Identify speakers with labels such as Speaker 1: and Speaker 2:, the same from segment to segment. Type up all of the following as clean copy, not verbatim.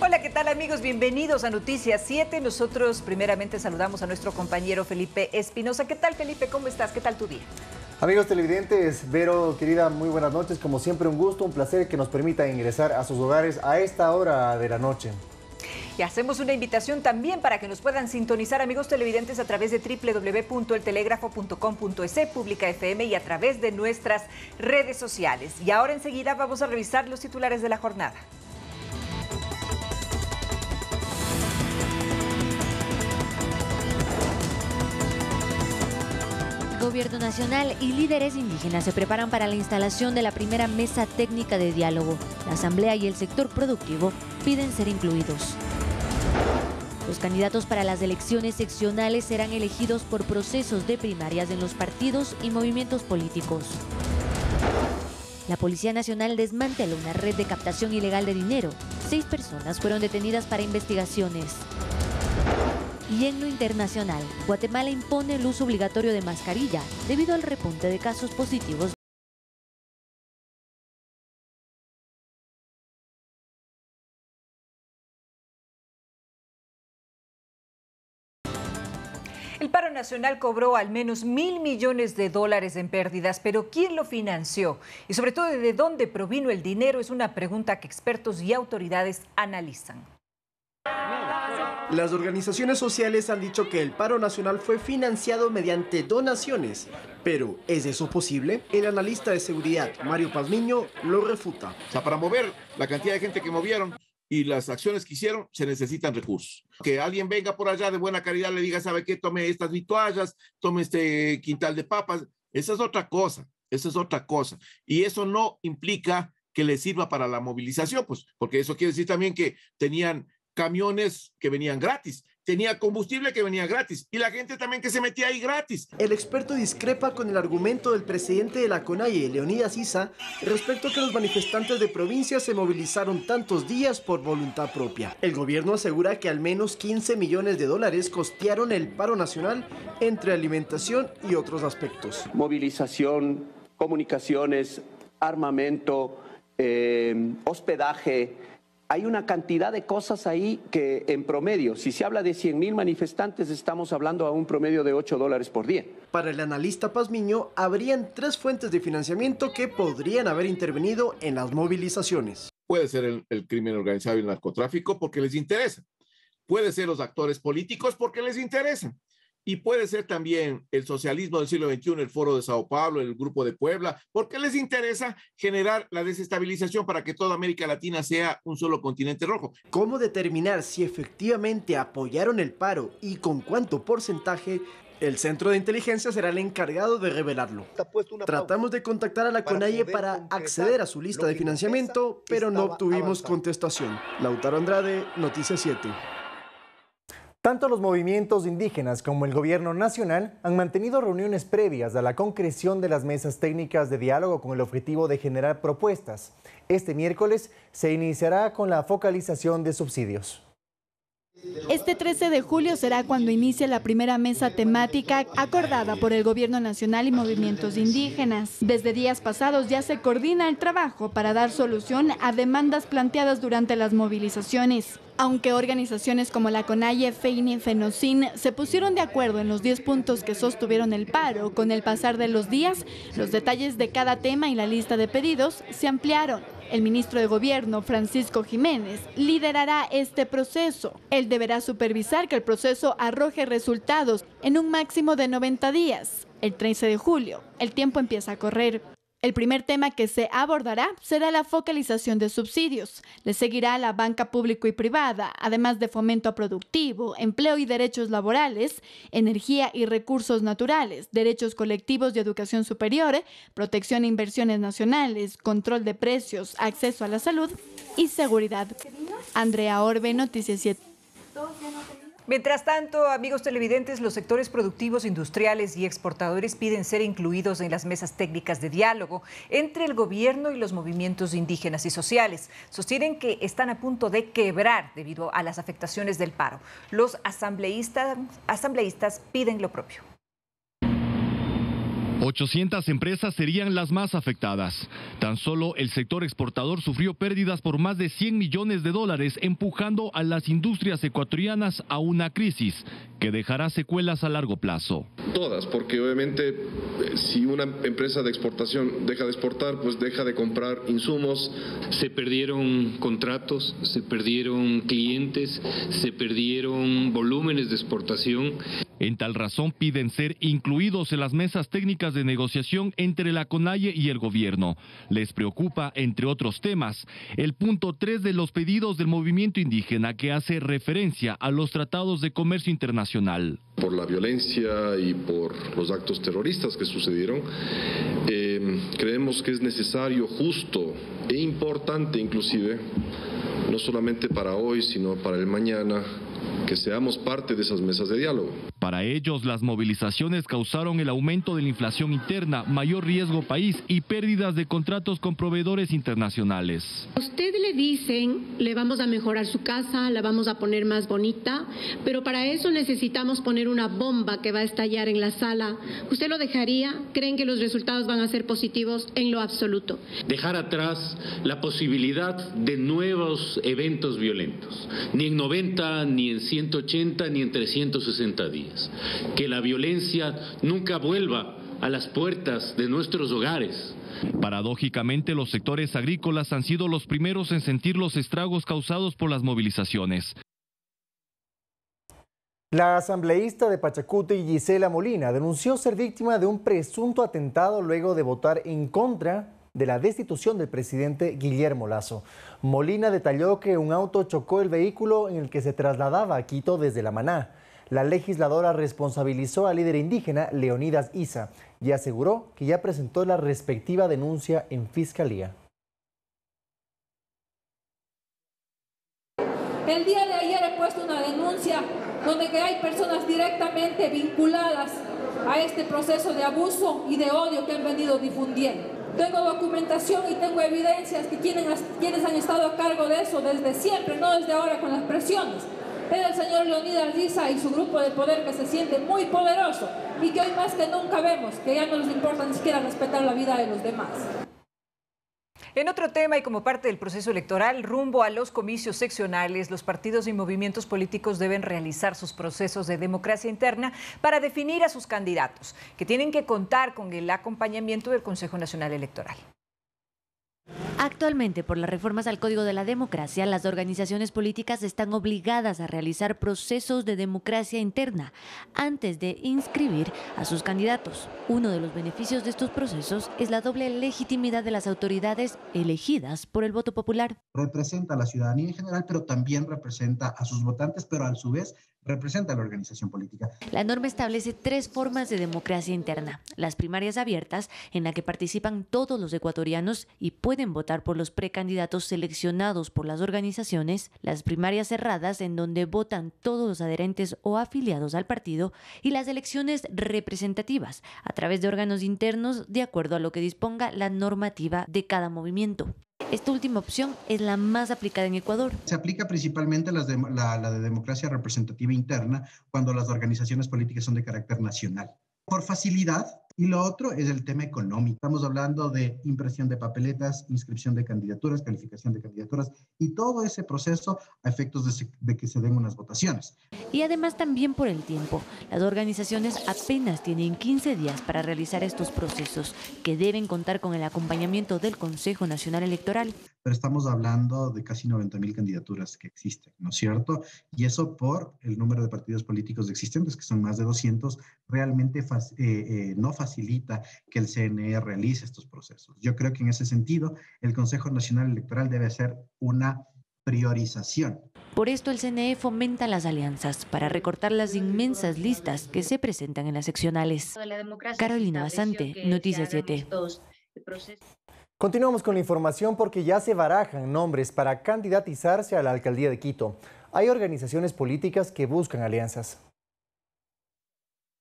Speaker 1: Hola, ¿qué tal amigos? Bienvenidos a Noticias 7. Nosotros primeramente saludamos a nuestro compañero Felipe Espinosa. ¿Qué tal, Felipe? ¿Cómo estás? ¿Qué tal tu día?
Speaker 2: Amigos televidentes, Vero, querida, muy buenas noches. Como siempre, un gusto, un placer que nos permita ingresar a sus hogares a esta hora de la noche.
Speaker 1: Y hacemos una invitación también para que nos puedan sintonizar, amigos televidentes, a través de www.eltelegrafo.com.es, Pública FM y a través de nuestras redes sociales. Y ahora enseguida vamos a revisar los titulares de la jornada.
Speaker 3: Gobierno nacional y líderes indígenas se preparan para la instalación de la primera mesa técnica de diálogo. La asamblea y el sector productivo piden ser incluidos. Los candidatos para las elecciones seccionales serán elegidos por procesos de primarias en los partidos y movimientos políticos. La Policía Nacional desmanteló una red de captación ilegal de dinero. 6 personas fueron detenidas para investigaciones. Y en lo internacional, Guatemala impone el uso obligatorio de mascarilla debido al repunte de casos positivos.
Speaker 1: El paro nacional cobró al menos $1.000 millones en pérdidas, pero ¿quién lo financió? Y sobre todo, ¿de dónde provino el dinero? Es una pregunta que expertos y autoridades analizan.
Speaker 4: Las organizaciones sociales han dicho que el paro nacional fue financiado mediante donaciones. Pero, ¿es eso posible? El analista de seguridad, Mario Pazmiño, lo refuta.
Speaker 5: O sea, para mover la cantidad de gente que movieron y las acciones que hicieron, se necesitan recursos. Que alguien venga por allá de buena caridad, le diga, ¿sabe qué? Tome estas vituallas, tome este quintal de papas. Esa es otra cosa, esa es otra cosa. Y eso no implica que le sirva para la movilización, pues, porque eso quiere decir también que tenían camiones que venían gratis, tenía combustible que venía gratis y la gente también que se metía ahí gratis.
Speaker 4: El experto discrepa con el argumento del presidente de la CONAIE, Leonidas Issa, respecto a que los manifestantes de provincia se movilizaron tantos días por voluntad propia. El gobierno asegura que al menos $15 millones costearon el paro nacional entre alimentación y otros aspectos.
Speaker 6: Movilización, comunicaciones, armamento, hospedaje. Hay una cantidad de cosas ahí que en promedio, si se habla de 100.000 manifestantes, estamos hablando a un promedio de $8 por día.
Speaker 4: Para el analista Pazmiño, habrían 3 fuentes de financiamiento que podrían haber intervenido en las movilizaciones.
Speaker 5: Puede ser el crimen organizado y el narcotráfico porque les interesa. Puede ser los actores políticos porque les interesa. Y puede ser también el socialismo del siglo XXI, el Foro de Sao Paulo, el Grupo de Puebla, porque les interesa generar la desestabilización para que toda América Latina sea un solo continente rojo.
Speaker 4: ¿Cómo determinar si efectivamente apoyaron el paro y con cuánto porcentaje? El Centro de Inteligencia será el encargado de revelarlo. Tratamos de contactar a la CONAIE para acceder a su lista de financiamiento, pero no obtuvimos contestación. Lautaro Andrade, Noticias 7.
Speaker 2: Tanto los movimientos indígenas como el gobierno nacional han mantenido reuniones previas a la concreción de las mesas técnicas de diálogo con el objetivo de generar propuestas. Este miércoles se iniciará con la focalización de subsidios.
Speaker 7: Este 13 de julio será cuando inicie la primera mesa temática acordada por el Gobierno Nacional y movimientos indígenas. Desde días pasados ya se coordina el trabajo para dar solución a demandas planteadas durante las movilizaciones. Aunque organizaciones como la CONAIE, FEINE y FENOCIN se pusieron de acuerdo en los 10 puntos que sostuvieron el paro, con el pasar de los días, los detalles de cada tema y la lista de pedidos se ampliaron. El ministro de Gobierno, Francisco Jiménez, liderará este proceso. Él deberá supervisar que el proceso arroje resultados en un máximo de 90 días. El 13 de julio, el tiempo empieza a correr. El primer tema que se abordará será la focalización de subsidios. Le seguirá la banca público y privada, además de fomento productivo, empleo y derechos laborales, energía y recursos naturales, derechos colectivos y educación superior, protección e inversiones nacionales, control de precios, acceso a la salud y seguridad. Andrea Orbe, Noticias 7.
Speaker 1: Mientras tanto, amigos televidentes, los sectores productivos, industriales y exportadores piden ser incluidos en las mesas técnicas de diálogo entre el gobierno y los movimientos indígenas y sociales. Sostienen que están a punto de quebrar debido a las afectaciones del paro. Los asambleístas piden lo propio.
Speaker 8: 800 empresas serían las más afectadas. Tan solo el sector exportador sufrió pérdidas por más de 100 millones de dólares, empujando a las industrias ecuatorianas a una crisis que dejará secuelas a largo plazo.
Speaker 9: Todas, porque obviamente si una empresa de exportación deja de exportar, pues deja de comprar insumos.
Speaker 10: Se perdieron contratos, se perdieron clientes, se perdieron volúmenes de exportación.
Speaker 8: En tal razón piden ser incluidos en las mesas técnicas de negociación entre la CONAIE y el gobierno. Les preocupa, entre otros temas, el punto 3 de los pedidos del movimiento indígena, que hace referencia a los tratados de comercio internacional.
Speaker 9: Por la violencia y por los actos terroristas que sucedieron, creemos que es necesario, justo e importante inclusive, no solamente para hoy, sino para el mañana, que seamos parte de esas mesas de diálogo.
Speaker 8: Para ellos, las movilizaciones causaron el aumento de la inflación interna, mayor riesgo país y pérdidas de contratos con proveedores internacionales.
Speaker 11: A usted le dicen, le vamos a mejorar su casa, la vamos a poner más bonita, pero para eso necesitamos poner una bomba que va a estallar en la sala. ¿Usted lo dejaría? ¿Creen que los resultados van a ser positivos? En lo absoluto.
Speaker 10: Dejar atrás la posibilidad de nuevos eventos violentos, ni en 90, ni en 180, ni en 360 días. Que la violencia nunca vuelva a las puertas de nuestros hogares.
Speaker 8: Paradójicamente, los sectores agrícolas han sido los primeros en sentir los estragos causados por las movilizaciones.
Speaker 2: La asambleísta de Pachacuti, Gisela Molina, denunció ser víctima de un presunto atentado luego de votar en contra de la destitución del presidente Guillermo Lasso. Molina detalló que un auto chocó el vehículo en el que se trasladaba a Quito desde La Maná. La legisladora responsabilizó al líder indígena Leonidas Issa y aseguró que ya presentó la respectiva denuncia en Fiscalía.
Speaker 12: El día de ayer he puesto una denuncia donde que hay personas directamente vinculadas a este proceso de abuso y de odio que han venido difundiendo. Tengo documentación y tengo evidencias que quienes han estado a cargo de eso desde siempre, no desde ahora con las presiones. Es el señor Leonidas Issa y su grupo de poder que se siente muy poderoso y que hoy más que nunca vemos que ya no les importa ni siquiera respetar la vida de los demás.
Speaker 1: En otro tema y como parte del proceso electoral, rumbo a los comicios seccionales, los partidos y movimientos políticos deben realizar sus procesos de democracia interna para definir a sus candidatos, que tienen que contar con el acompañamiento del Consejo Nacional Electoral.
Speaker 3: Actualmente, por las reformas al Código de la Democracia, las organizaciones políticas están obligadas a realizar procesos de democracia interna antes de inscribir a sus candidatos. Uno de los beneficios de estos procesos es la doble legitimidad de las autoridades elegidas por el voto popular.
Speaker 13: Representa a la ciudadanía en general, pero también representa a sus votantes, pero a su vez representa a la organización política.
Speaker 3: La norma establece 3 formas de democracia interna. Las primarias abiertas, en la que participan todos los ecuatorianos y pueden votar por los precandidatos seleccionados por las organizaciones. Las primarias cerradas, en donde votan todos los adherentes o afiliados al partido. Y las elecciones representativas, a través de órganos internos, de acuerdo a lo que disponga la normativa de cada movimiento. Esta última opción es la más aplicada en Ecuador.
Speaker 13: Se aplica principalmente la de democracia representativa interna cuando las organizaciones políticas son de carácter nacional. Por facilidad, y lo otro es el tema económico. Estamos hablando de impresión de papeletas, inscripción de candidaturas, calificación de candidaturas y todo ese proceso a efectos de que se den unas votaciones.
Speaker 3: Y además también por el tiempo. Las organizaciones apenas tienen 15 días para realizar estos procesos, que deben contar con el acompañamiento del Consejo Nacional Electoral.
Speaker 13: Pero estamos hablando de casi 90.000 candidaturas que existen, ¿no es cierto? Y eso por el número de partidos políticos existentes, que son más de 200, realmente no facilita que el CNE realice estos procesos. Yo creo que en ese sentido el Consejo Nacional Electoral debe hacer una priorización.
Speaker 3: Por esto el CNE fomenta las alianzas para recortar las inmensas listas que se presentan en las seccionales. Carolina Basante, Noticias 7.
Speaker 2: Continuamos con la información porque ya se barajan nombres para candidatizarse a la alcaldía de Quito. Hay organizaciones políticas que buscan alianzas.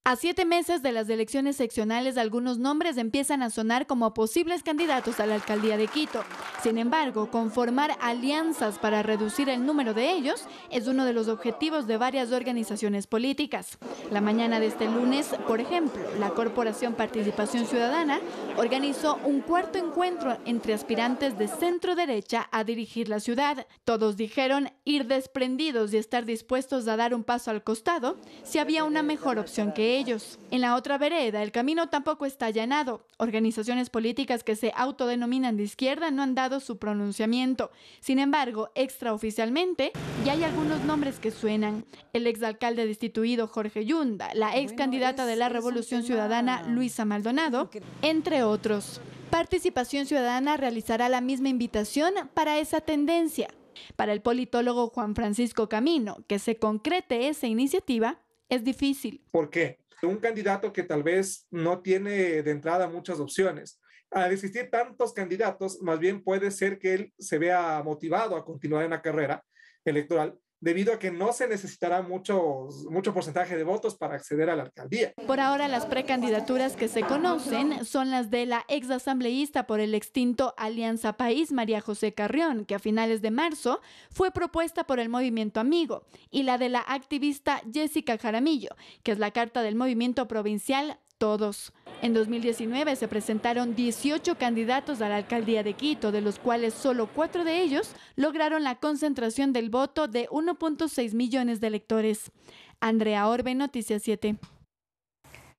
Speaker 7: A 7 meses de las elecciones seccionales, algunos nombres empiezan a sonar como posibles candidatos a la alcaldía de Quito. Sin embargo, conformar alianzas para reducir el número de ellos es uno de los objetivos de varias organizaciones políticas. La mañana de este lunes, por ejemplo, la Corporación Participación Ciudadana organizó un cuarto encuentro entre aspirantes de centro derecha a dirigir la ciudad. Todos dijeron ir desprendidos y estar dispuestos a dar un paso al costado si había una mejor opción que ellos. En la otra vereda, el camino tampoco está allanado. Organizaciones políticas que se autodenominan de izquierda no han dado su pronunciamiento. Sin embargo, extraoficialmente, ya hay algunos nombres que suenan. El exalcalde destituido Jorge Yunda, la ex candidata de la Revolución Ciudadana Luisa Maldonado, entre otros. Participación Ciudadana realizará la misma invitación para esa tendencia. Para el politólogo Juan Francisco Camino, que se concrete esa iniciativa es difícil.
Speaker 14: ¿Por qué? Un candidato que tal vez no tiene de entrada muchas opciones. Al existir tantos candidatos, más bien puede ser que él se vea motivado a continuar en la carrera electoral, debido a que no se necesitará mucho porcentaje de votos para acceder a la alcaldía.
Speaker 7: Por ahora, las precandidaturas que se conocen son las de la exasambleísta por el extinto Alianza País, María José Carrión, que a finales de marzo fue propuesta por el Movimiento Amigo, y la de la activista Jessica Jaramillo, que es la carta del movimiento provincial Todos. En 2019 se presentaron 18 candidatos a la alcaldía de Quito, de los cuales solo 4 de ellos lograron la concentración del voto de 1.6 millones de electores. Andrea Orbe, Noticias 7.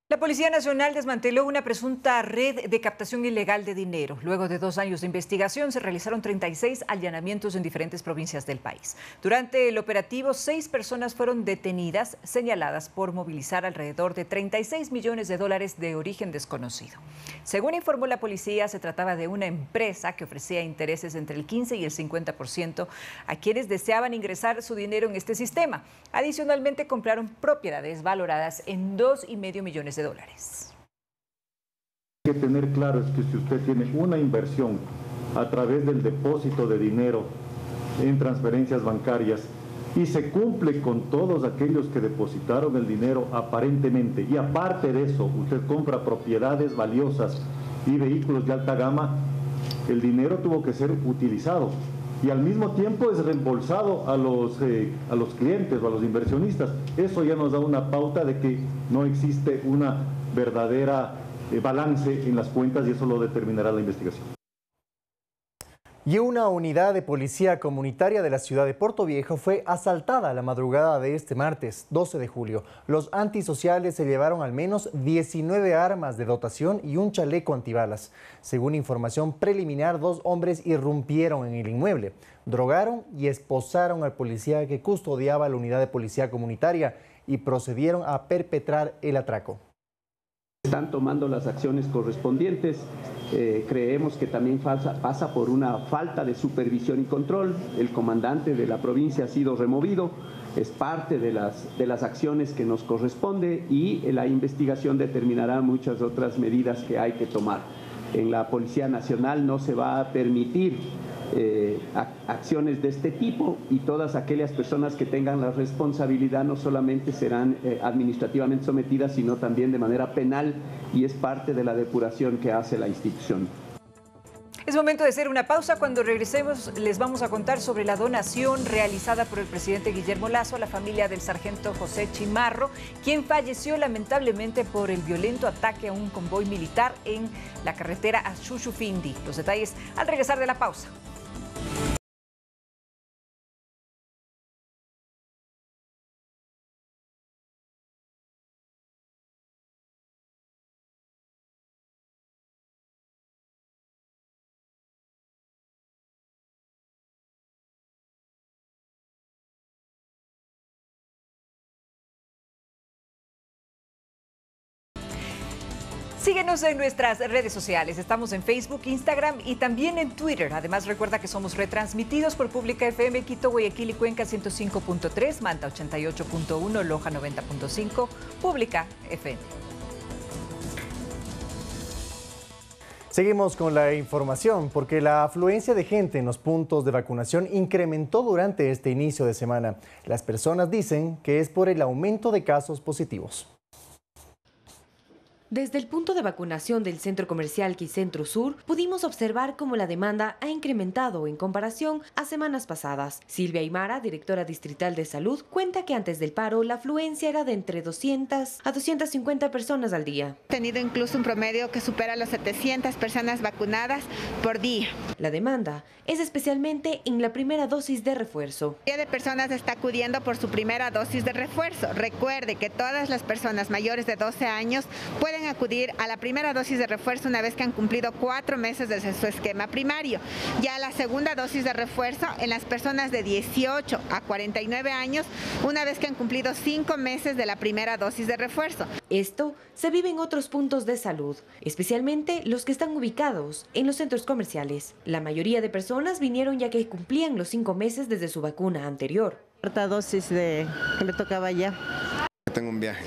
Speaker 1: La Policía Nacional desmanteló una presunta red de captación ilegal de dinero. Luego de 2 años de investigación, se realizaron 36 allanamientos en diferentes provincias del país. Durante el operativo, 6 personas fueron detenidas, señaladas por movilizar alrededor de 36 millones de dólares de origen desconocido. Según informó la policía, se trataba de una empresa que ofrecía intereses entre el 15 y el 50% a quienes deseaban ingresar su dinero en este sistema. Adicionalmente, compraron propiedades valoradas en 2,5 millones de dólares.
Speaker 15: Hay que tener claro es que si usted tiene una inversión a través del depósito de dinero en transferencias bancarias y se cumple con todos aquellos que depositaron el dinero aparentemente, y aparte de eso usted compra propiedades valiosas y vehículos de alta gama, el dinero tuvo que ser utilizado y al mismo tiempo es reembolsado a los clientes o a los inversionistas. Eso ya nos da una pauta de que no existe una verdadera balance en las cuentas, y eso lo determinará la investigación.
Speaker 2: Y una unidad de policía comunitaria de la ciudad de Portoviejo fue asaltada la madrugada de este martes, 12 de julio. Los antisociales se llevaron al menos 19 armas de dotación y un chaleco antibalas. Según información preliminar, 2 hombres irrumpieron en el inmueble, drogaron y esposaron al policía que custodiaba la unidad de policía comunitaria y procedieron a perpetrar el atraco.
Speaker 6: Están tomando las acciones correspondientes. Creemos que también pasa por una falta de supervisión y control. El comandante de la provincia ha sido removido, es parte de las acciones que nos corresponde, y la investigación determinará muchas otras medidas que hay que tomar. En la Policía Nacional no se va a permitir acciones de este tipo, y todas aquellas personas que tengan la responsabilidad no solamente serán administrativamente sometidas, sino también de manera penal, y es parte de la depuración que hace la institución.
Speaker 1: Es momento de hacer una pausa. Cuando regresemos les vamos a contar sobre la donación realizada por el presidente Guillermo Lasso a la familia del sargento José Chimarro, quien falleció lamentablemente por el violento ataque a un convoy militar en la carretera a Chuchufindi. Los detalles al regresar de la pausa. Síguenos en nuestras redes sociales. Estamos en Facebook, Instagram y también en Twitter. Además, recuerda que somos retransmitidos por Pública FM, Quito, Guayaquil y Cuenca 105.3, Manta 88.1, Loja 90.5, Pública FM.
Speaker 2: Seguimos con la información porque la afluencia de gente en los puntos de vacunación incrementó durante este inicio de semana. Las personas dicen que es por el aumento de casos positivos.
Speaker 16: Desde el punto de vacunación del Centro Comercial Quicentro Sur, pudimos observar cómo la demanda ha incrementado en comparación a semanas pasadas. Silvia Aymara, directora distrital de salud, cuenta que antes del paro la afluencia era de entre 200 a 250 personas al día.
Speaker 17: Ha tenido incluso un promedio que supera los 700 personas vacunadas por día.
Speaker 16: La demanda es especialmente en la primera dosis de refuerzo.
Speaker 17: La mayoría de personas está acudiendo por su primera dosis de refuerzo. Recuerde que todas las personas mayores de 12 años pueden acudir a la primera dosis de refuerzo una vez que han cumplido 4 meses desde su esquema primario. Ya la segunda dosis de refuerzo en las personas de 18 a 49 años, una vez que han cumplido 5 meses de la primera dosis de refuerzo.
Speaker 16: Esto se vive en otros puntos de salud, especialmente los que están ubicados en los centros comerciales. La mayoría de personas vinieron ya que cumplían los 5 meses desde su vacuna anterior.
Speaker 18: Cuarta dosis que me tocaba ya.
Speaker 19: Tengo un viaje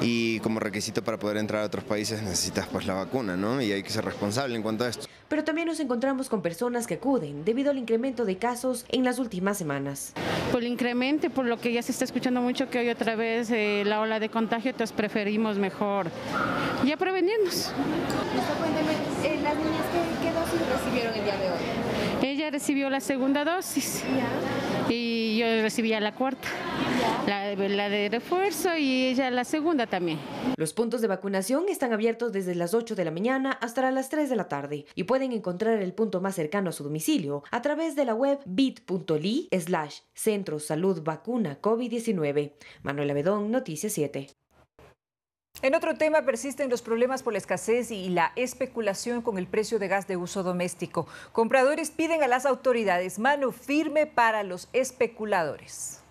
Speaker 19: y como requisito para poder entrar a otros países necesitas pues la vacuna, ¿no? Y hay que ser responsable en cuanto a esto.
Speaker 16: Pero también nos encontramos con personas que acuden debido al incremento de casos en las últimas semanas.
Speaker 20: Por el incremento, por lo que ya se está escuchando mucho que hoy otra vez la ola de contagio, entonces preferimos mejor ya prevenirnos.
Speaker 21: Cuénteme, las niñas, ¿qué dosis recibieron el día de hoy?
Speaker 20: Ella recibió la segunda dosis y yo recibía la cuarta, la de refuerzo y ella la segunda también.
Speaker 16: Los puntos de vacunación están abiertos desde las 8 de la mañana hasta las 3 de la tarde y pueden encontrar el punto más cercano a su domicilio a través de la web bit.ly/Centro Salud Vacuna COVID-19. Manuela Bedón, Noticias 7.
Speaker 1: En otro tema, persisten los problemas por la escasez y la especulación con el precio de gas de uso doméstico. Compradores piden a las autoridades mano firme para los especuladores.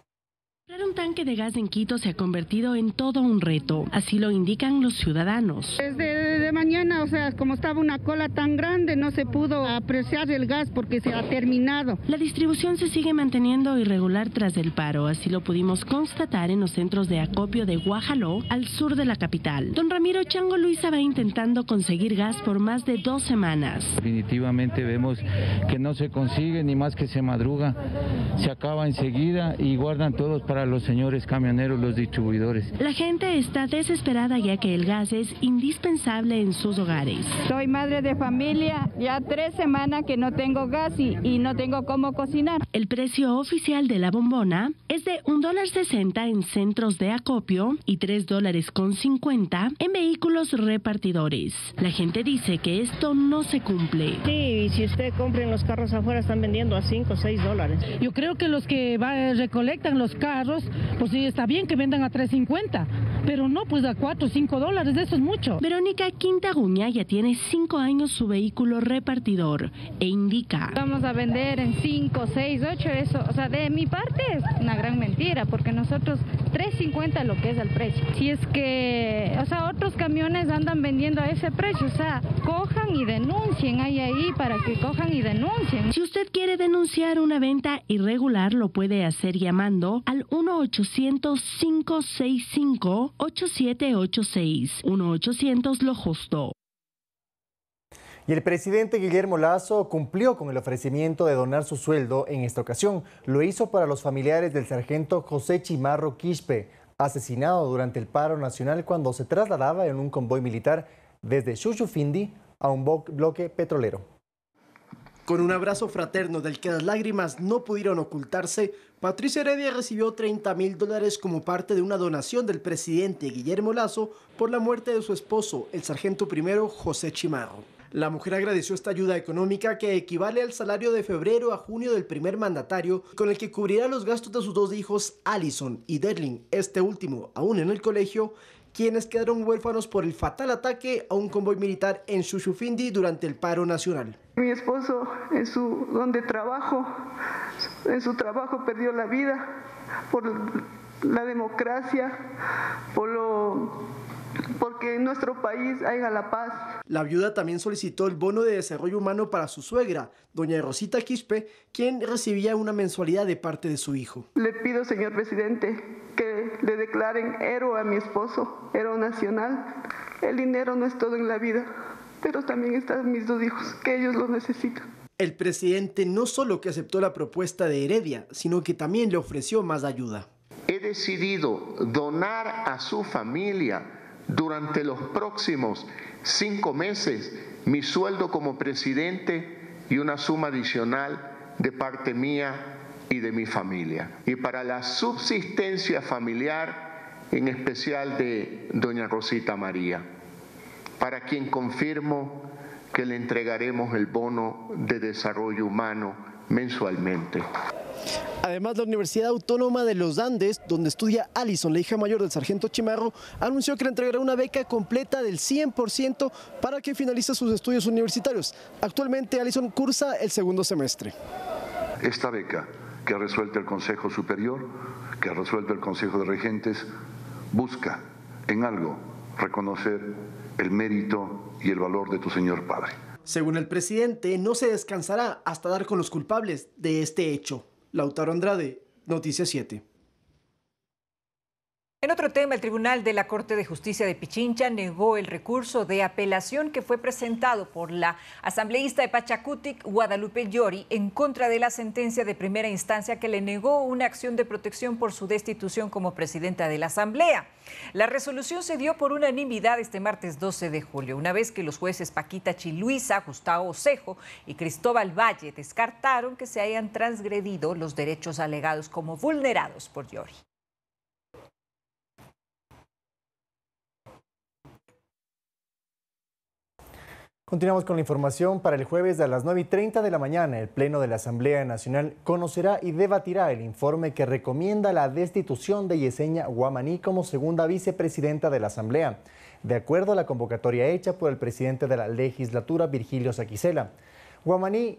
Speaker 22: Comprar un tanque de gas en Quito se ha convertido en todo un reto, así lo indican los ciudadanos.
Speaker 23: Desde mañana, o sea, como estaba una cola tan grande, no se pudo apreciar el gas porque se ha terminado.
Speaker 22: La distribución se sigue manteniendo irregular tras el paro, así lo pudimos constatar en los centros de acopio de Guajaló, al sur de la capital. Don Ramiro Chango Luisa va intentando conseguir gas por más de 2 semanas.
Speaker 24: Definitivamente vemos que no se consigue, ni más que se madruga, se acaba enseguida y guardan todos para los señores camioneros, los distribuidores.
Speaker 22: La gente está desesperada ya que el gas es indispensable en sus hogares.
Speaker 23: Soy madre de familia, ya 3 semanas que no tengo gas y no tengo cómo cocinar.
Speaker 22: El precio oficial de la bombona es de $1.60 en centros de acopio y $3.50 en vehículos repartidores. La gente dice que esto no se cumple.
Speaker 25: Sí, y si usted compra en los carros afuera están vendiendo a $5 o $6.
Speaker 26: Yo creo que los que recolectan los carros, pues sí está bien que vendan a $3.50, pero no pues a $4 o $5, eso es mucho.
Speaker 22: Verónica Quintaguña ya tiene 5 años su vehículo repartidor e indica:
Speaker 23: vamos a vender en 5, 6, 8, eso, o sea, de mi parte es una gran mentira, porque nosotros $3.50 lo que es el precio. Si es que, o sea, otros camiones andan vendiendo a ese precio, o sea, cojan y denuncien, hay ahí para que cojan y denuncien.
Speaker 22: Si usted quiere denunciar una venta irregular, lo puede hacer llamando al 1-800-565-8786, 1-800-lo justo.
Speaker 2: Y el presidente Guillermo Lasso cumplió con el ofrecimiento de donar su sueldo en esta ocasión. Lo hizo para los familiares del sargento José Chimarro Quispe, asesinado durante el paro nacional cuando se trasladaba en un convoy militar desde Shushufindi a un bloque petrolero.
Speaker 4: Con un abrazo fraterno del que las lágrimas no pudieron ocultarse, Patricia Heredia recibió $30.000 como parte de una donación del presidente Guillermo Lasso por la muerte de su esposo, el sargento primero José Chimarro. La mujer agradeció esta ayuda económica que equivale al salario de febrero a junio del primer mandatario, con el que cubrirá los gastos de sus 2 hijos, Allison y Derlin, este último aún en el colegio, quienes quedaron huérfanos por el fatal ataque a un convoy militar en Shushufindi durante el paro nacional.
Speaker 27: Mi esposo en su trabajo perdió la vida por la democracia, porque en nuestro país haya la paz.
Speaker 4: La viuda también solicitó el bono de desarrollo humano para su suegra, doña Rosita Quispe, quien recibía una mensualidad de parte de su hijo.
Speaker 27: Le pido, señor presidente, que le declaren héroe a mi esposo, héroe nacional. El dinero no es todo en la vida, pero también están mis 2 hijos, que ellos lo necesitan.
Speaker 4: El presidente no solo que aceptó la propuesta de Heredia, sino que también le ofreció más ayuda.
Speaker 28: He decidido donar a su familia
Speaker 5: durante los próximos 5 meses mi sueldo como presidente y una suma adicional de parte mía y de mi familia. Y para la subsistencia familiar, en especial de doña Rosita María, para quien confirmo que le entregaremos el bono de desarrollo humano mensualmente.
Speaker 4: Además, la Universidad Autónoma de los Andes, donde estudia Alison, la hija mayor del sargento Chimarro, anunció que le entregará una beca completa del 100% para que finalice sus estudios universitarios. Actualmente, Alison cursa el 2º semestre.
Speaker 8: Esta beca que ha resuelto el Consejo Superior, que ha resuelto el Consejo de Regentes, busca en algo reconocer el mérito y el valor de tu señor padre.
Speaker 4: Según el presidente, no se descansará hasta dar con los culpables de este hecho. Lautaro Andrade, Noticias 7.
Speaker 1: En otro tema, el Tribunal de la Corte de Justicia de Pichincha negó el recurso de apelación que fue presentado por la asambleísta de Pachacutic, Guadalupe Llori, en contra de la sentencia de primera instancia que le negó una acción de protección por su destitución como presidenta de la Asamblea. La resolución se dio por unanimidad este martes 12 de julio, una vez que los jueces Paquita Chiluisa, Gustavo Osejo y Cristóbal Valle descartaron que se hayan transgredido los derechos alegados como vulnerados por Llori.
Speaker 2: Continuamos con la información. Para el jueves a las 9:30 de la mañana, el Pleno de la Asamblea Nacional conocerá y debatirá el informe que recomienda la destitución de Yesenia Guamaní como segunda vicepresidenta de la Asamblea, de acuerdo a la convocatoria hecha por el presidente de la legislatura, Virgilio Saquicela. Guamaní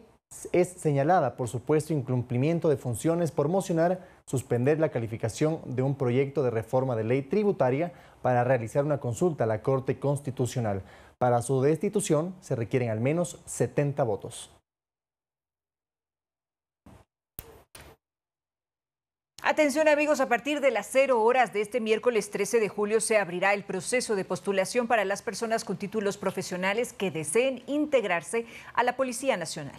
Speaker 2: es señalada por supuesto incumplimiento de funciones por mocionar suspender la calificación de un proyecto de reforma de ley tributaria para realizar una consulta a la Corte Constitucional. Para su destitución se requieren al menos 70 votos.
Speaker 1: Atención amigos, a partir de las 0 horas de este miércoles 13 de julio se abrirá el proceso de postulación para las personas con títulos profesionales que deseen integrarse a la Policía Nacional.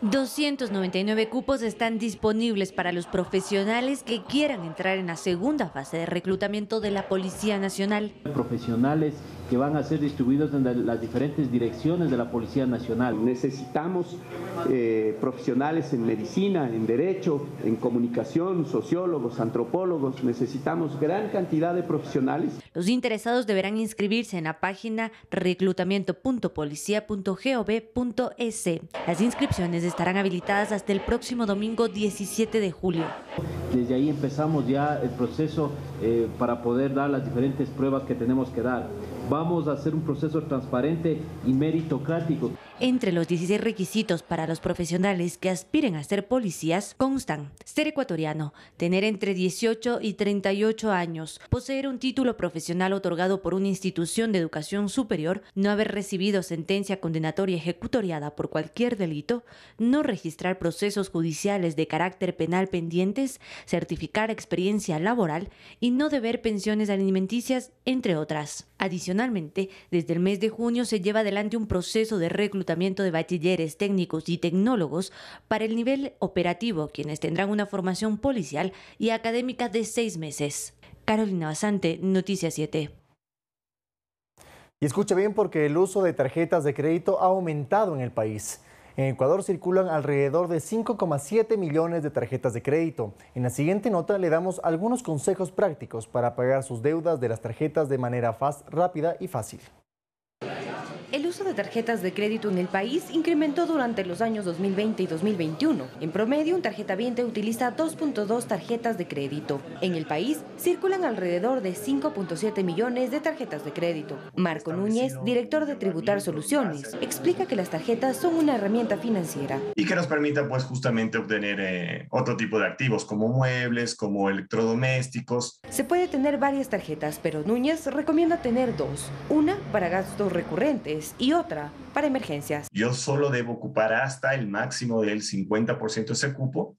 Speaker 3: 299 cupos están disponibles para los profesionales que quieran entrar en la segunda fase de reclutamiento de la Policía Nacional.
Speaker 6: Profesionales que van a ser distribuidos en las diferentes direcciones de la Policía Nacional. Necesitamos profesionales en medicina, en derecho, en comunicación, sociólogos, antropólogos. Necesitamos gran cantidad de profesionales.
Speaker 3: Los interesados deberán inscribirse en la página reclutamiento.policia.gov.es. Las inscripciones estarán habilitadas hasta el próximo domingo 17 de julio.
Speaker 6: Desde ahí empezamos ya el proceso para poder dar las diferentes pruebas que tenemos que dar. Vamos a hacer un proceso transparente y meritocrático.
Speaker 3: Entre los 16 requisitos para los profesionales que aspiren a ser policías constan: ser ecuatoriano, tener entre 18 y 38 años, poseer un título profesional otorgado por una institución de educación superior, no haber recibido sentencia condenatoria ejecutoriada por cualquier delito, no registrar procesos judiciales de carácter penal pendientes, certificar experiencia laboral y no deber pensiones alimenticias, entre otras. Adicionalmente, desde el mes de junio se lleva adelante un proceso de reclutamiento de bachilleres, técnicos y tecnólogos para el nivel operativo, quienes tendrán una formación policial y académica de 6 meses. Carolina Basante, Noticias 7.
Speaker 2: Y escucha bien, porque el uso de tarjetas de crédito ha aumentado en el país. En Ecuador circulan alrededor de 5,7 millones de tarjetas de crédito. En la siguiente nota le damos algunos consejos prácticos para pagar sus deudas de las tarjetas de manera rápida y fácil.
Speaker 16: El uso de tarjetas de crédito en el país incrementó durante los años 2020 y 2021. En promedio, un tarjetaviente utiliza 2.2 tarjetas de crédito. En el país circulan alrededor de 5.7 millones de tarjetas de crédito. Marco Núñez, director de Tributar Soluciones, explica que las tarjetas son una herramienta financiera.
Speaker 9: Y que nos permita pues justamente obtener otro tipo de activos como muebles, como electrodomésticos.
Speaker 16: Se puede tener varias tarjetas, pero Núñez recomienda tener 2. Una para gastos recurrentes y otra para emergencias.
Speaker 9: Yo solo debo ocupar hasta el máximo del 50% de ese cupo,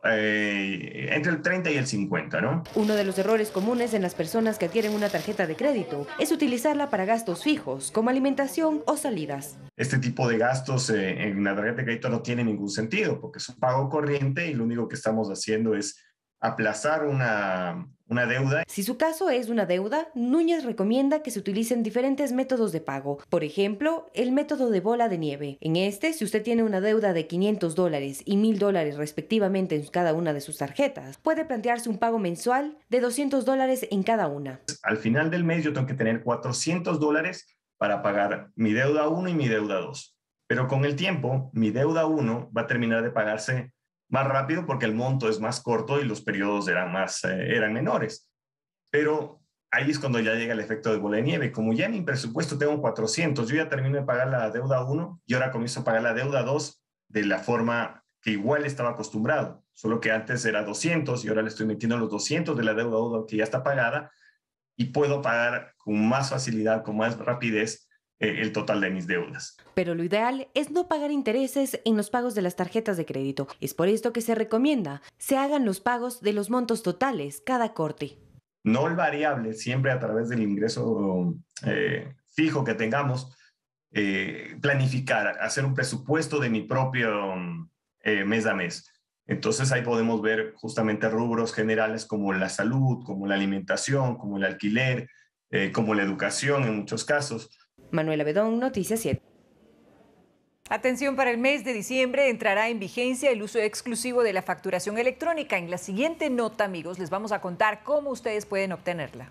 Speaker 9: entre el 30 y el 50, ¿no?
Speaker 16: Uno de los errores comunes en las personas que adquieren una tarjeta de crédito es utilizarla para gastos fijos, como alimentación o salidas.
Speaker 9: Este tipo de gastos en una tarjeta de crédito no tiene ningún sentido, porque es un pago corriente y lo único que estamos haciendo es aplazar una deuda.
Speaker 16: Si su caso es una deuda, Núñez recomienda que se utilicen diferentes métodos de pago. Por ejemplo, el método de bola de nieve. En este, si usted tiene una deuda de $500 y $1,000 respectivamente en cada una de sus tarjetas, puede plantearse un pago mensual de $200 en cada una.
Speaker 9: Al final del mes yo tengo que tener $400 para pagar mi deuda 1 y mi deuda 2. Pero con el tiempo, mi deuda 1 va a terminar de pagarse más rápido porque el monto es más corto y los periodos eran menores. Pero ahí es cuando ya llega el efecto de bola de nieve. Como ya en mi presupuesto tengo 400, yo ya termino de pagar la deuda 1 y ahora comienzo a pagar la deuda 2 de la forma que igual estaba acostumbrado. Solo que antes era 200 y ahora le estoy metiendo los 200 de la deuda 1 que ya está pagada y puedo pagar con más facilidad, con más rapidez el total de mis deudas.
Speaker 16: Pero lo ideal es no pagar intereses en los pagos de las tarjetas de crédito. Es por esto que se recomienda se hagan los pagos de los montos totales cada corte.
Speaker 9: No el variable, siempre a través del ingreso fijo que tengamos, planificar, hacer un presupuesto de mi propio mes a mes. Entonces ahí podemos ver justamente rubros generales como la salud, como la alimentación, como el alquiler, como la educación en muchos casos.
Speaker 16: Manuela Bedón, Noticias 7.
Speaker 1: Atención, para el mes de diciembre entrará en vigencia el uso exclusivo de la facturación electrónica. En la siguiente nota, amigos, les vamos a contar cómo ustedes pueden obtenerla.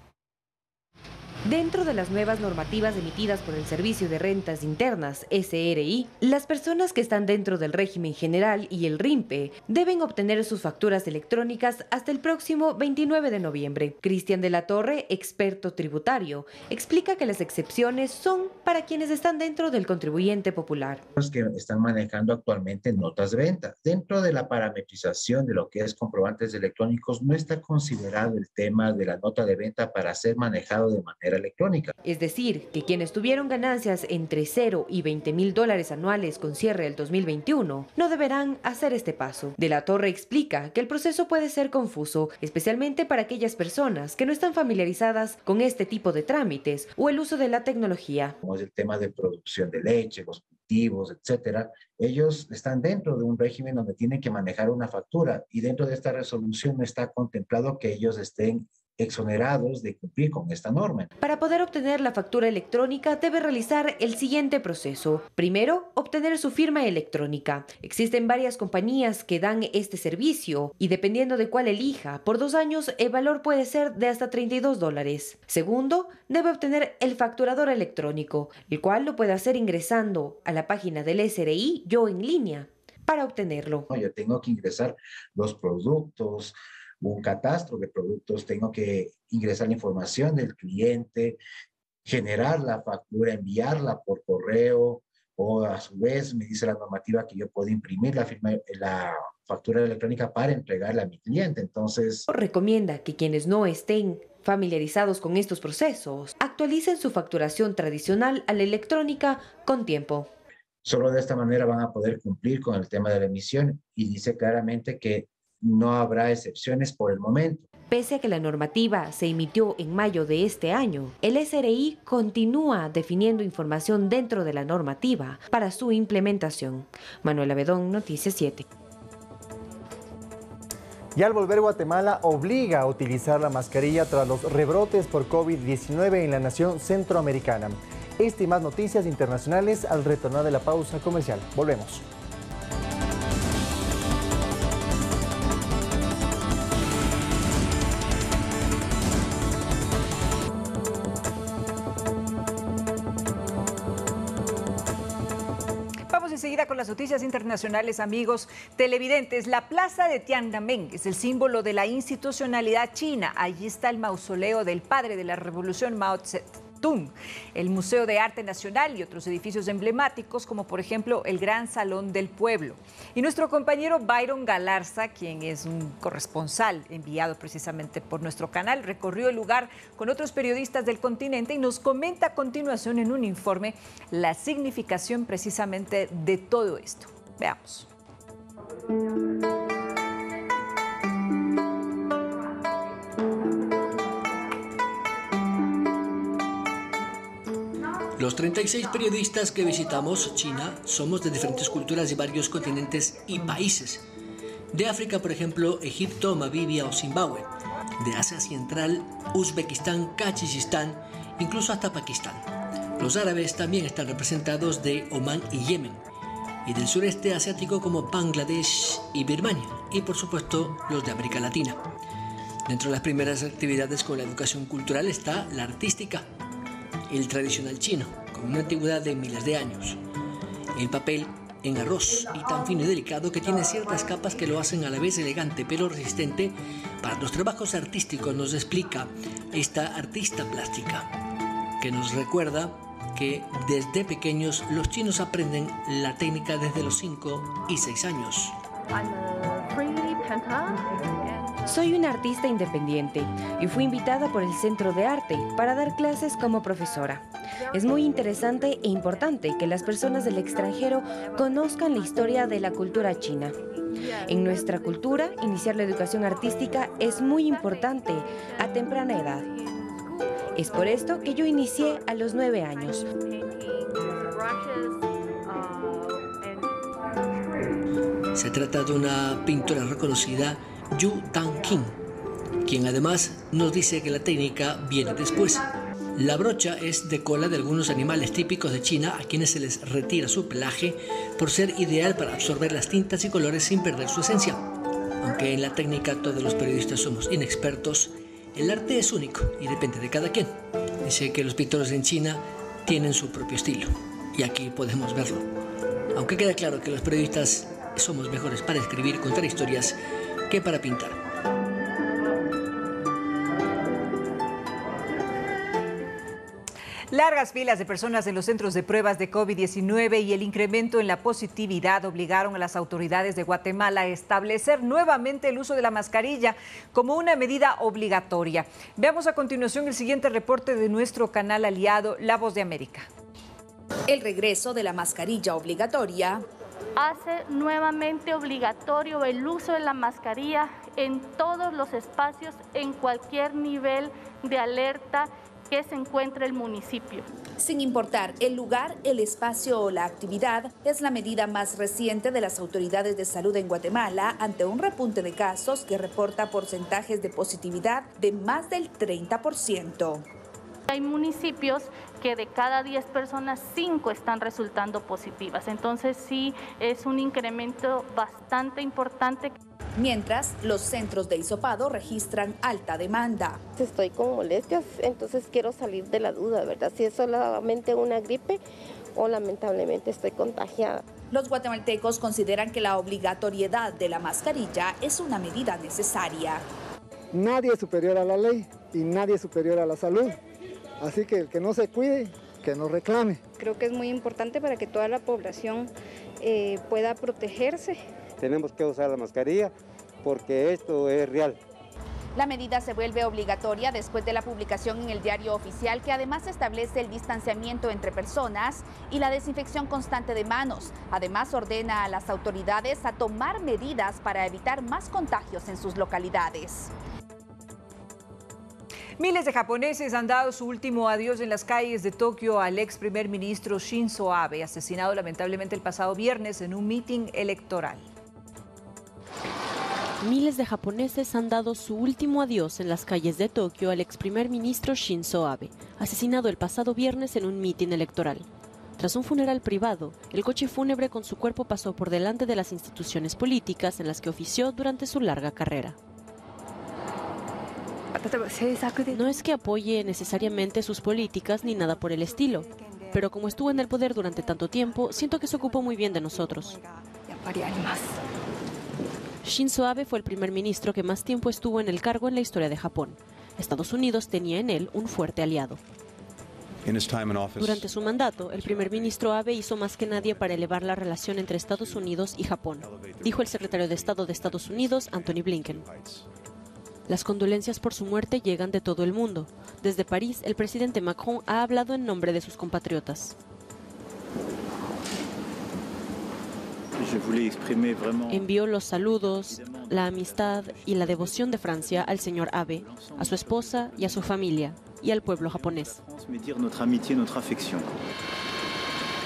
Speaker 16: Dentro de las nuevas normativas emitidas por el Servicio de Rentas Internas, SRI, las personas que están dentro del régimen general y el RIMPE deben obtener sus facturas electrónicas hasta el próximo 29 de noviembre. Cristian de la Torre, experto tributario, explica que las excepciones son para quienes están dentro del contribuyente popular.
Speaker 7: Los que están manejando actualmente notas de venta. Dentro de la parametrización de lo que es comprobantes electrónicos no está considerado el tema de la nota de venta para ser manejado de manera electrónica.
Speaker 16: Es decir, que quienes tuvieron ganancias entre 0 y $20,000 anuales con cierre del 2021 no deberán hacer este paso. De la Torre explica que el proceso puede ser confuso, especialmente para aquellas personas que no están familiarizadas con este tipo de trámites o el uso de la tecnología.
Speaker 7: Como es el tema de producción de leche, los cultivos, etcétera, ellos están dentro de un régimen donde tienen que manejar una factura y dentro de esta resolución no está contemplado que ellos estén exonerados de cumplir con esta norma.
Speaker 16: Para poder obtener la factura electrónica debe realizar el siguiente proceso. Primero, obtener su firma electrónica. Existen varias compañías que dan este servicio y dependiendo de cuál elija, por 2 años el valor puede ser de hasta $32. Segundo, debe obtener el facturador electrónico, el cual lo puede hacer ingresando a la página del SRI Yo en línea para obtenerlo.
Speaker 7: Yo tengo que ingresar los productos, un catastro de productos, tengo que ingresar la información del cliente, generar la factura, enviarla por correo o a su vez me dice la normativa que yo puedo imprimir la factura electrónica para entregarla a mi cliente. Entonces,
Speaker 16: recomienda que quienes no estén familiarizados con estos procesos actualicen su facturación tradicional a la electrónica con tiempo.
Speaker 7: Solo de esta manera van a poder cumplir con el tema de la emisión y dice claramente que no habrá excepciones por el momento.
Speaker 16: Pese a que la normativa se emitió en mayo de este año, el SRI continúa definiendo información dentro de la normativa para su implementación. Manuela Bedón, Noticias 7.
Speaker 2: Y al volver, Guatemala obliga a utilizar la mascarilla tras los rebrotes por COVID-19 en la nación centroamericana. Esta y más noticias internacionales al retornar de la pausa comercial. Volvemos.
Speaker 1: Enseguida con las noticias internacionales, amigos televidentes. La plaza de Tiananmen es el símbolo de la institucionalidad china. Allí está el mausoleo del padre de la revolución, Mao Zedong, el Museo de Arte Nacional y otros edificios emblemáticos, como por ejemplo el Gran Salón del Pueblo. Y nuestro compañero Byron Galarza, quien es un corresponsal enviado precisamente por nuestro canal, recorrió el lugar con otros periodistas del continente y nos comenta a continuación en un informe la significación precisamente de todo esto. Veamos.
Speaker 10: Los 36 periodistas que visitamos China somos de diferentes culturas y varios continentes y países. De África, por ejemplo, Egipto, Namibia o Zimbabue. De Asia Central, Uzbekistán, Kazajistán, incluso hasta Pakistán. Los árabes también están representados de Omán y Yemen. Y del sureste asiático como Bangladesh y Birmania. Y por supuesto los de América Latina. Dentro de las primeras actividades con la educación cultural está la artística. El tradicional chino, con una antigüedad de miles de años. El papel en arroz y tan fino y delicado que tiene ciertas capas que lo hacen a la vez elegante pero resistente para los trabajos artísticos, nos explica esta artista plástica, que nos recuerda que desde pequeños los chinos aprenden la técnica desde los 5 y 6 años.
Speaker 16: Soy una artista independiente y fui invitada por el Centro de Arte para dar clases como profesora. Es muy interesante e importante que las personas del extranjero conozcan la historia de la cultura china. En nuestra cultura, iniciar la educación artística es muy importante a temprana edad. Es por esto que yo inicié a los 9 años.
Speaker 10: Se trata de una pintora reconocida, Yu Tang-King, quien además nos dice que la técnica viene después. La brocha es de cola de algunos animales típicos de China a quienes se les retira su pelaje por ser ideal para absorber las tintas y colores sin perder su esencia. Aunque en la técnica todos los periodistas somos inexpertos, el arte es único y depende de cada quien. Dice que los pintores en China tienen su propio estilo y aquí podemos verlo. Aunque queda claro que los periodistas somos mejores para escribir y contar historias que para pintar.
Speaker 1: Largas filas de personas en los centros de pruebas de COVID-19 y el incremento en la positividad obligaron a las autoridades de Guatemala a establecer nuevamente el uso de la mascarilla como una medida obligatoria. Veamos a continuación el siguiente reporte de nuestro canal aliado, La Voz de América.
Speaker 11: El regreso de la mascarilla obligatoria
Speaker 21: hace nuevamente obligatorio el uso de la mascarilla en todos los espacios, en cualquier nivel de alerta que se encuentre el municipio.
Speaker 11: Sin importar el lugar, el espacio o la actividad, es la medida más reciente de las autoridades de salud en Guatemala ante un repunte de casos que reporta porcentajes de positividad de más del 30%.
Speaker 21: Hay municipios que de cada 10 personas, 5 están resultando positivas. Entonces sí es un incremento bastante importante.
Speaker 11: Mientras, los centros de hisopado registran alta demanda.
Speaker 12: Estoy con molestias, entonces quiero salir de la duda, ¿verdad? Si es solamente una gripe o lamentablemente estoy contagiada.
Speaker 11: Los guatemaltecos consideran que la obligatoriedad de la mascarilla es una medida necesaria.
Speaker 13: Nadie es superior a la ley y nadie es superior a la salud. Así que el que no se cuide, que no reclame.
Speaker 23: Creo que es muy importante para que toda la población pueda protegerse.
Speaker 14: Tenemos que usar la mascarilla porque esto es real.
Speaker 11: La medida se vuelve obligatoria después de la publicación en el Diario Oficial, que además establece el distanciamiento entre personas y la desinfección constante de manos. Además, ordena a las autoridades a tomar medidas para evitar más contagios en sus localidades.
Speaker 1: Miles de japoneses han dado su último adiós en las calles de Tokio al ex primer ministro Shinzo Abe, asesinado lamentablemente el pasado viernes en un mitin electoral.
Speaker 22: Miles de japoneses han dado su último adiós en las calles de Tokio al ex primer ministro Shinzo Abe, asesinado el pasado viernes en un mitin electoral. Tras un funeral privado, el coche fúnebre con su cuerpo pasó por delante de las instituciones políticas en las que ofició durante su larga carrera. No es que apoye necesariamente sus políticas ni nada por el estilo, pero como estuvo en el poder durante tanto tiempo, siento que se ocupó muy bien de nosotros. Shinzo Abe fue el primer ministro que más tiempo estuvo en el cargo en la historia de Japón. Estados Unidos tenía en él un fuerte aliado. Durante su mandato, el primer ministro Abe hizo más que nadie para elevar la relación entre Estados Unidos y Japón, dijo el secretario de Estado de Estados Unidos, Anthony Blinken. Las condolencias por su muerte llegan de todo el mundo. Desde París, el presidente Macron ha hablado en nombre de sus compatriotas. Envió los saludos, la amistad y la devoción de Francia al señor Abe, a su esposa y a su familia, y al pueblo japonés.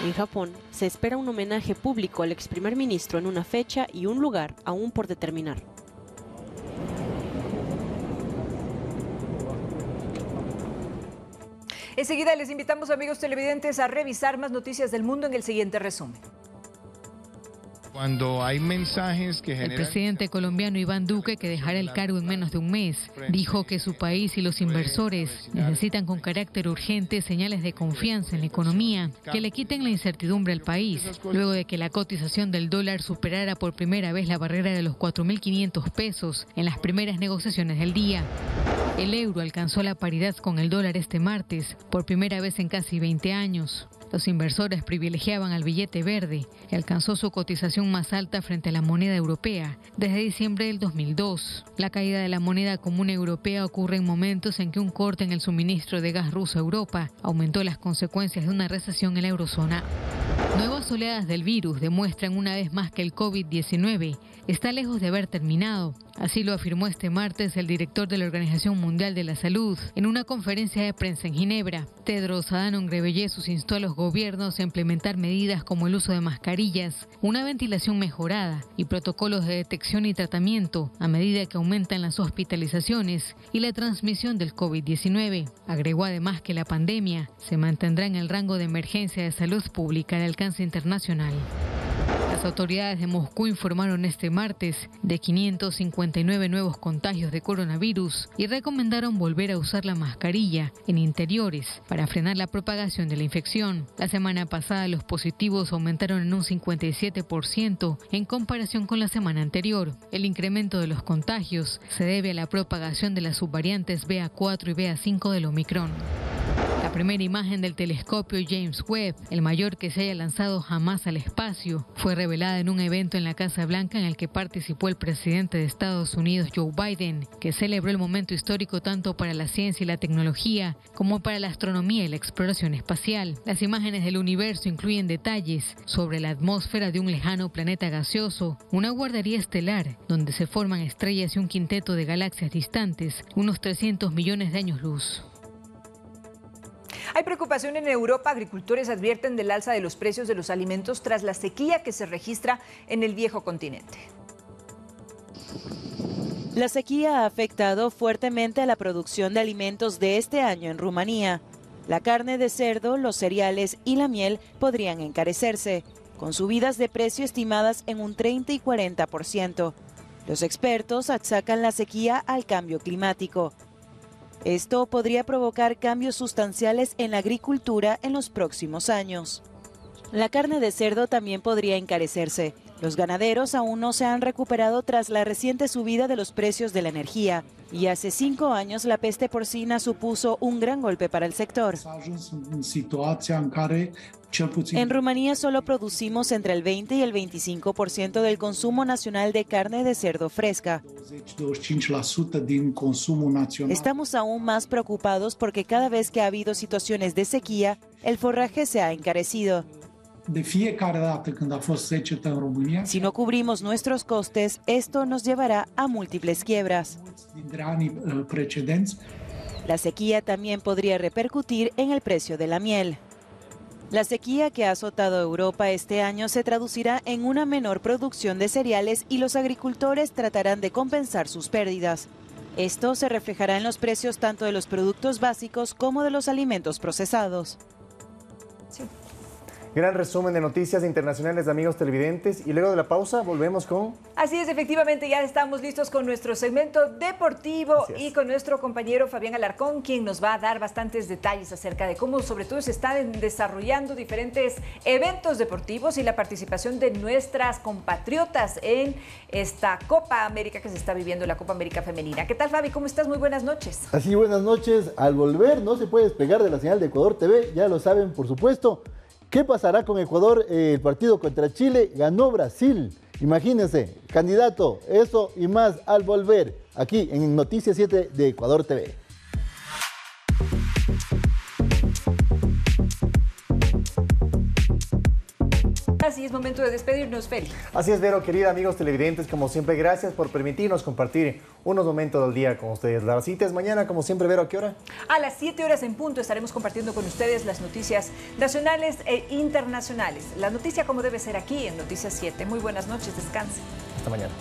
Speaker 15: En Japón, se espera un homenaje público al ex primer ministro en una fecha y un lugar aún por determinar.
Speaker 1: Enseguida les invitamos, amigos televidentes, a revisar más noticias del mundo en el siguiente resumen.
Speaker 17: Cuando hay mensajes que generan...
Speaker 18: El presidente colombiano Iván Duque, que dejará el cargo en menos de un mes, dijo que su país y los inversores necesitan con carácter urgente señales de confianza en la economía que le quiten la incertidumbre al país, luego de que la cotización del dólar superara por primera vez la barrera de los 4.500 pesos en las primeras negociaciones del día. El euro alcanzó la paridad con el dólar este martes, por primera vez en casi 20 años. Los inversores privilegiaban al billete verde, que alcanzó su cotización más alta frente a la moneda europea desde diciembre del 2002. La caída de la moneda común europea ocurre en momentos en que un corte en el suministro de gas ruso a Europa aumentó las consecuencias de una recesión en la eurozona. Nuevas oleadas del virus demuestran una vez más que el COVID-19 está lejos de haber terminado. Así lo afirmó este martes el director de la Organización Mundial de la Salud en una conferencia de prensa en Ginebra. Tedros Adhanom Ghebreyesus instó a los gobiernos a implementar medidas como el uso de mascarillas, una ventilación mejorada y protocolos de detección y tratamiento a medida que aumentan las hospitalizaciones y la transmisión del COVID-19. Agregó además que la pandemia se mantendrá en el rango de emergencia de salud pública de alcance internacional. Las autoridades de Moscú informaron este martes de 559 nuevos contagios de coronavirus y recomendaron volver a usar la mascarilla en interiores para frenar la propagación de la infección. La semana pasada los positivos aumentaron en un 57% en comparación con la semana anterior. El incremento de los contagios se debe a la propagación de las subvariantes BA4 y BA5 del Omicron. La primera imagen del telescopio James Webb, el mayor que se haya lanzado jamás al espacio, fue revelada en un evento en la Casa Blanca en el que participó el presidente de Estados Unidos, Joe Biden, que celebró el momento histórico tanto para la ciencia y la tecnología como para la astronomía y la exploración espacial. Las imágenes del universo incluyen detalles sobre la atmósfera de un lejano planeta gaseoso, una guardería estelar donde se forman estrellas y un quinteto de galaxias distantes, unos 300 millones de años luz.
Speaker 1: Hay preocupación en Europa. Agricultores advierten del alza de los precios de los alimentos tras la sequía que se registra en el viejo continente.
Speaker 19: La sequía ha afectado fuertemente a la producción de alimentos de este año en Rumanía. La carne de cerdo, los cereales y la miel podrían encarecerse, con subidas de precio estimadas en un 30 y 40%. Los expertos achacan la sequía al cambio climático. Esto podría provocar cambios sustanciales en la agricultura en los próximos años. La carne de cerdo también podría encarecerse. Los ganaderos aún no se han recuperado tras la reciente subida de los precios de la energía. Y hace 5 años la peste porcina supuso un gran golpe para el sector. En Rumanía solo producimos entre el 20 y el 25% del consumo nacional de carne de cerdo fresca. Estamos aún más preocupados porque cada vez que ha habido situaciones de sequía, el forraje se ha encarecido. Si no cubrimos nuestros costes, esto nos llevará a múltiples quiebras. La sequía también podría repercutir en el precio de la miel. La sequía que ha azotado a Europa este año se traducirá en una menor producción de cereales y los agricultores tratarán de compensar sus pérdidas. Esto se reflejará en los precios tanto de los productos básicos como de los alimentos procesados.
Speaker 2: Sí. Gran resumen de noticias internacionales, amigos televidentes. Y luego de la pausa volvemos con...
Speaker 1: Así es, efectivamente, ya estamos listos con nuestro segmento deportivo y con nuestro compañero Fabián Alarcón, quien nos va a dar bastantes detalles acerca de cómo sobre todo se están desarrollando diferentes eventos deportivos y la participación de nuestras compatriotas en esta Copa América que se está viviendo, la Copa América Femenina. ¿Qué tal, Fabi? ¿Cómo estás? Muy buenas noches.
Speaker 20: Así, buenas noches. Al volver no se puede despegar de la señal de Ecuador TV, ya lo saben, por supuesto. ¿Qué pasará con Ecuador? El partido contra Chile ganó Brasil. Imagínense, candidato, eso y más al volver aquí en Noticias 7 de Ecuador TV.
Speaker 1: más y es momento de despedirnos, Feli.
Speaker 2: Así es, Vero, querida, amigos televidentes, como siempre, gracias por permitirnos compartir unos momentos del día con ustedes. La cita es mañana, como siempre, Vero, ¿a qué hora?
Speaker 1: A las 7 horas en punto estaremos compartiendo con ustedes las noticias nacionales e internacionales. La noticia como debe ser aquí en Noticias 7. Muy buenas noches, descansen.
Speaker 2: Hasta mañana.